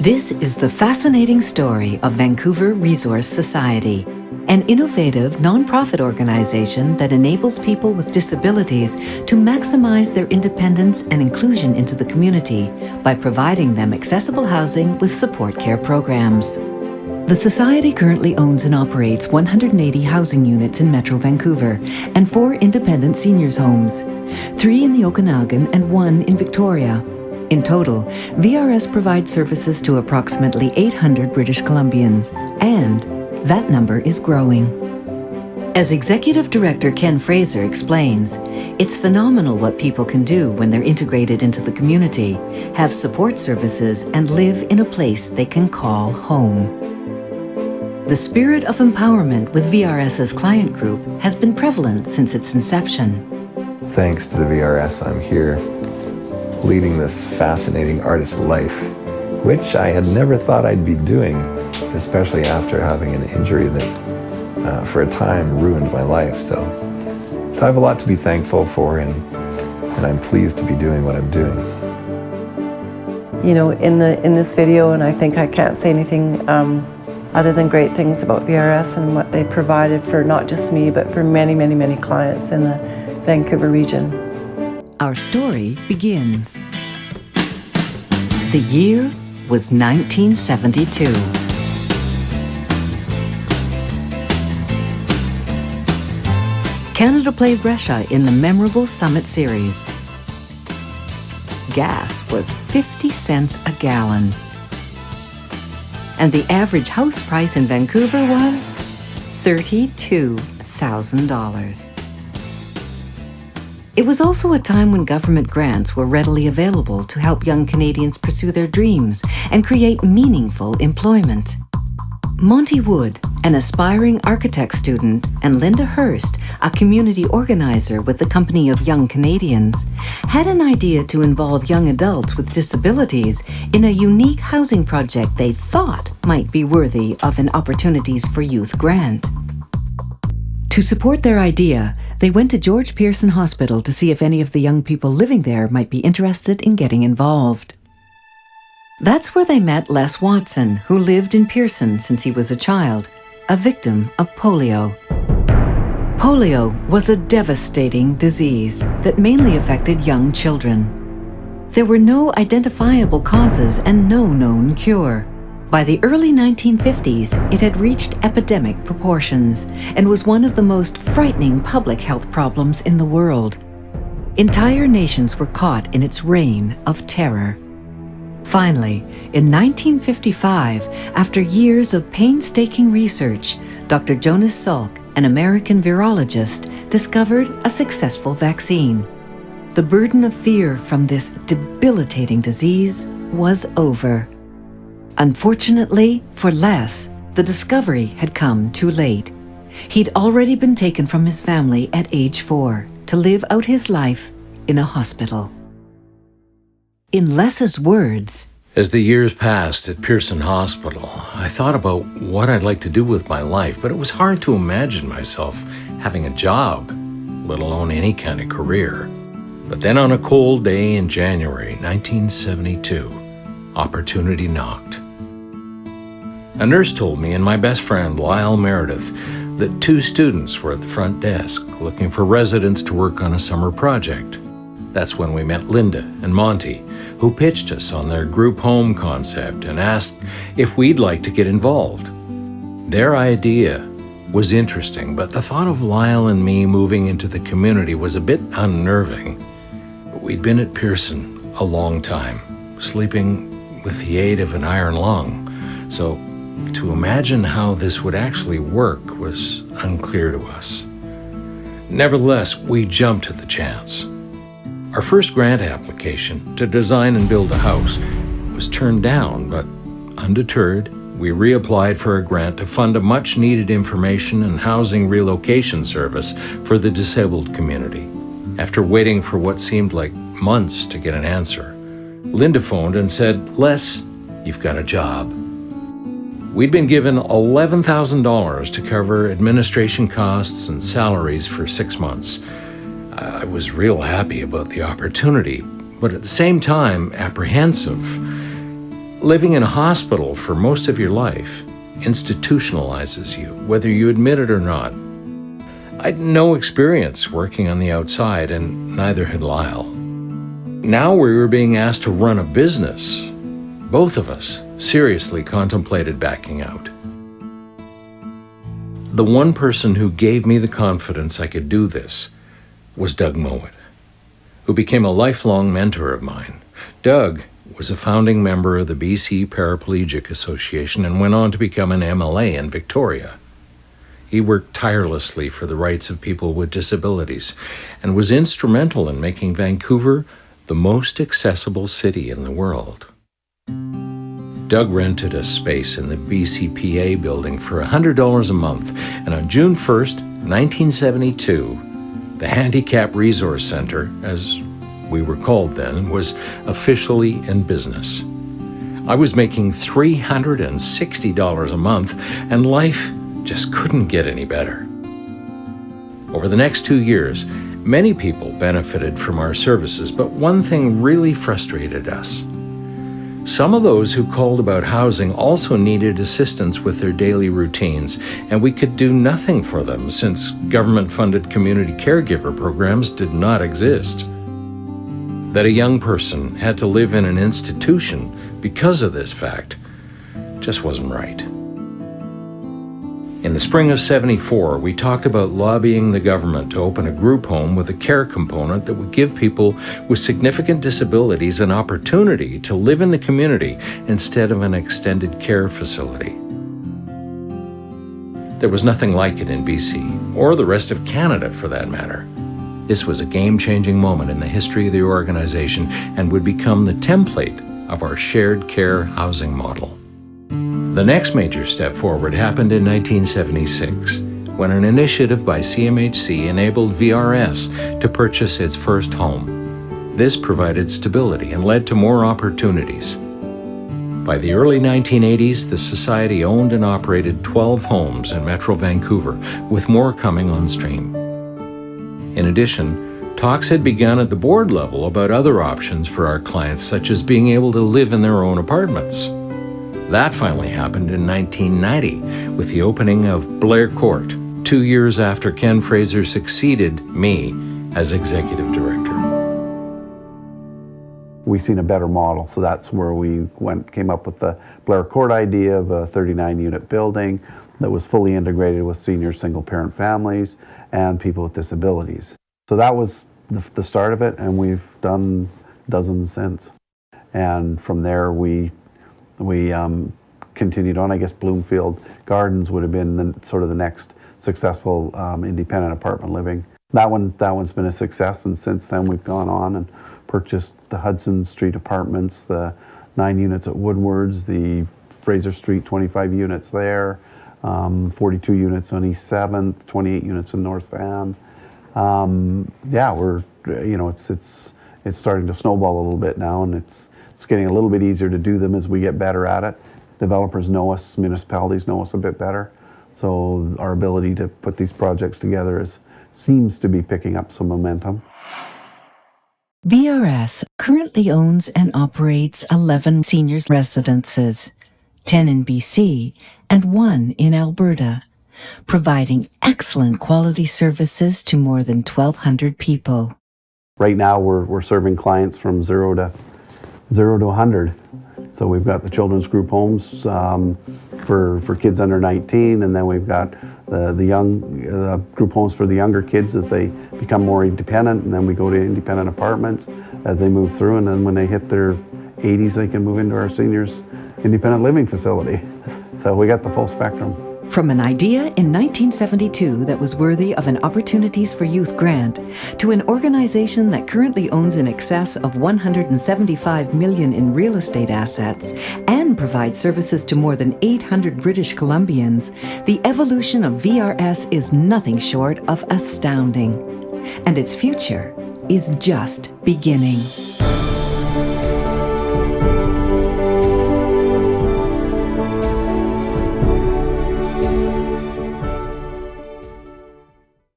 This is the fascinating story of Vancouver Resource Society, an innovative nonprofit organization that enables people with disabilities to maximize their independence and inclusion into the community by providing them accessible housing with support care programs. The Society currently owns and operates 180 housing units in Metro Vancouver and 4 independent seniors' homes, 3 in the Okanagan and 1 in Victoria. In total, VRS provides services to approximately 800 British Columbians, and that number is growing. As Executive Director Ken Fraser explains, it's phenomenal what people can do when they're integrated into the community, have support services, and live in a place they can call home. The spirit of empowerment with VRS's client group has been prevalent since its inception. Thanks to the VRS, I'm here leading this fascinating artist life, which I had never thought I'd be doing, especially after having an injury that for a time ruined my life. So I have a lot to be thankful for, and I'm pleased to be doing what I'm doing. You know, in this video, and I think I can't say anything other than great things about VRS and what they provided for not just me, but for many, many, many clients in the Vancouver region. Our story begins. The year was 1972. Canada played Russia in the memorable Summit Series. Gas was 50 cents a gallon. And the average house price in Vancouver was $32,000. It was also a time when government grants were readily available to help young Canadians pursue their dreams and create meaningful employment. Monty Wood, an aspiring architect student, and Linda Hurst, a community organizer with the Company of Young Canadians, had an idea to involve young adults with disabilities in a unique housing project they thought might be worthy of an Opportunities for Youth grant. To support their idea, they went to George Pearson Hospital to see if any of the young people living there might be interested in getting involved. That's where they met Les Watson, who lived in Pearson since he was a child, a victim of polio. Polio was a devastating disease that mainly affected young children. There were no identifiable causes and no known cure. By the early 1950s, it had reached epidemic proportions and was one of the most frightening public health problems in the world. Entire nations were caught in its reign of terror. Finally, in 1955, after years of painstaking research, Dr. Jonas Salk, an American virologist, discovered a successful vaccine. The burden of fear from this debilitating disease was over. Unfortunately for Les, the discovery had come too late. He'd already been taken from his family at age 4 to live out his life in a hospital. In Les's words, as the years passed at Pearson Hospital, I thought about what I'd like to do with my life, but it was hard to imagine myself having a job, let alone any kind of career. But then on a cold day in January 1972, opportunity knocked. A nurse told me and my best friend, Lyle Meredith, that 2 students were at the front desk looking for residents to work on a summer project. That's when we met Linda and Monty, who pitched us on their group home concept and asked if we'd like to get involved. Their idea was interesting, but the thought of Lyle and me moving into the community was a bit unnerving. We'd been at Pearson a long time, sleeping with the aid of an iron lung, so to imagine how this would actually work was unclear to us. Nevertheless, we jumped at the chance. Our first grant application to design and build a house was turned down, but undeterred, we reapplied for a grant to fund a much-needed information and housing relocation service for the disabled community. After waiting for what seemed like months to get an answer, Linda phoned and said, "Les, you've got a job." We'd been given $11,000 to cover administration costs and salaries for 6 months. I was real happy about the opportunity, but at the same time apprehensive. Living in a hospital for most of your life institutionalizes you, whether you admit it or not. I'd no experience working on the outside, and neither had Lyle. Now we were being asked to run a business. Both of us seriously contemplated backing out. The one person who gave me the confidence I could do this was Doug Mowat, who became a lifelong mentor of mine. Doug was a founding member of the BC Paraplegic Association and went on to become an MLA in Victoria. He worked tirelessly for the rights of people with disabilities and was instrumental in making Vancouver the most accessible city in the world. Doug rented a space in the BCPA building for $100 a month, and on June 1st, 1972, the Handicap Resource Center, as we were called then, was officially in business. I was making $360 a month, and life just couldn't get any better. Over the next 2 years, many people benefited from our services, but one thing really frustrated us. Some of those who called about housing also needed assistance with their daily routines, and we could do nothing for them since government-funded community caregiver programs did not exist. That a young person had to live in an institution because of this fact just wasn't right. In the spring of '74, we talked about lobbying the government to open a group home with a care component that would give people with significant disabilities an opportunity to live in the community instead of an extended care facility. There was nothing like it in BC, or the rest of Canada for that matter. This was a game-changing moment in the history of the organization and would become the template of our shared care housing model. The next major step forward happened in 1976, when an initiative by CMHC enabled VRS to purchase its first home. This provided stability and led to more opportunities. By the early 1980s, the Society owned and operated 12 homes in Metro Vancouver, with more coming on stream. In addition, talks had begun at the board level about other options for our clients, such as being able to live in their own apartments. That finally happened in 1990 with the opening of Blair Court, 2 years after Ken Fraser succeeded me as executive director. We've seen a better model, so that's where we came up with the Blair Court idea of a 39-unit building that was fully integrated with senior single-parent families and people with disabilities. So that was the start of it, and we've done dozens since. And from there, we continued on. I guess Bloomfield Gardens would have been the next successful independent apartment living. That one's been a success, and since then we've gone on and purchased the Hudson Street apartments, the 9 units at Woodwards, the Fraser Street 25 units there, 42 units on East 7th, 28 units in North Van. It's starting to snowball a little bit now, and it's getting a little bit easier to do them as we get better at it. Developers know us, municipalities know us a bit better. So our ability to put these projects together seems to be picking up some momentum. VRS currently owns and operates 11 seniors residences, 10 in BC and 1 in Alberta, providing excellent quality services to more than 1,200 people. Right now we're serving clients from 0 to 100. So we've got the children's group homes for kids under 19, and then we've got the group homes for the younger kids as they become more independent, and then we go to independent apartments as they move through, and then when they hit their 80s, they can move into our seniors independent living facility. So we got the full spectrum. From an idea in 1972 that was worthy of an Opportunities for Youth grant, to an organization that currently owns in excess of $175 million in real estate assets and provides services to more than 800 British Columbians, the evolution of VRS is nothing short of astounding. And its future is just beginning.